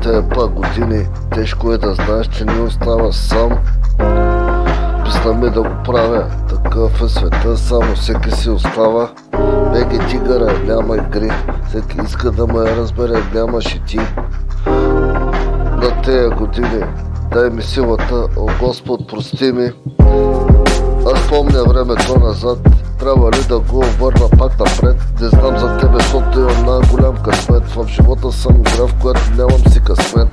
тези пак години тежко е да знаеш, че не остава сам. Писна ми да го правя, такъв е света, само всеки си остава. Беги тигъра, няма игри, всеки иска да ме разбере, нямаш и ти. На тези години дай ми силата, о Господ, прости ми. Аз помня времето назад, трябва ли да го върна пак напред? Не знам за тебе, защото имам най-голям късмет. В живота съм игра, в която нямам си късмет.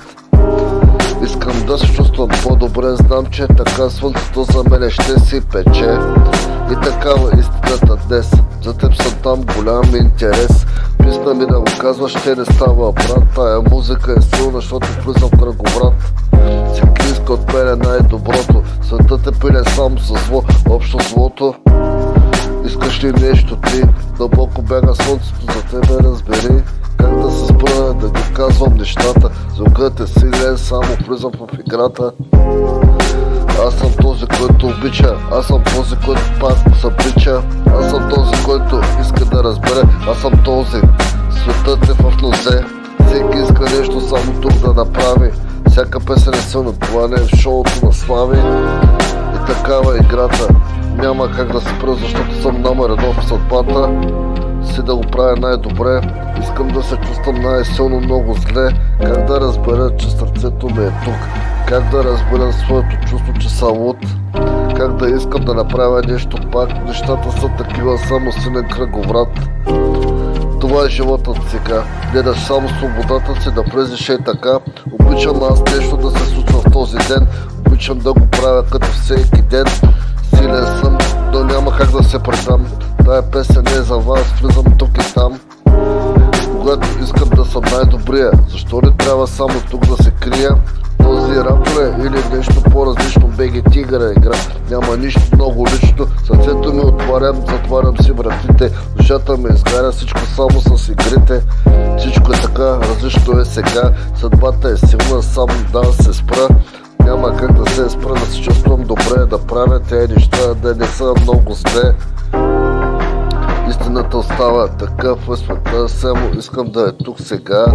Искам да се чувствам по-добре, знам, че така слънцето за мене ще си пече. И такава истината днес, за теб съм там, голям интерес. Писна ми да го казваш, ще не става брат. Тая музика е силна, защото влизам в кръговрат. Всеки иска от мене най-доброто, светът е пилен само със зло, общо злото. Искаш ли нещо ти? Дълбоко бяга слънцето за тебе, разбери как да се спра, да ги казвам нещата. Звукът е силен, само влизам в играта. Аз съм този, който обича, аз съм този, който пак съприча. Аз съм този, който иска да разбере, аз съм този. Светът е в нозе, всеки иска нещо само тук да направи. Всяка песен е силна, това не е в шоуто на Слави. И такава е играта, няма как да се спра, защото съм номер едно в съдбата си, да го правя най-добре. Искам да се чувствам най-силно, много зле. Как да разбера, че сърцето ми е тук? Как да разбера своето чувство, че съм луд? Как да искам да направя нещо пак? Нещата са такива, само силен кръговрат. Това е животът сега, гледаш само свободата си да влезеш и така. Обичам аз нещо да се случва в този ден, обичам да го правя като всеки ден. Силен съм, но няма как да се предам. Тая песен е за вас, влизам тук и там. Когато искам да съм най-добрия, защо не трябва само тук да се крия? Този рапър е или нещо по-различно, беги тигъра игра. Няма нищо много лично, сърцето ми отварям, затварям си вратите. Душата ми изгаря, всичко само с игрите. Всичко е така, различно е сега. Съдбата е силна, само да се спра. Няма как да се спра, да се чувствам добре, да правя тези неща, да не са много зле. Истината остава такъв е света, само искам да е тук сега.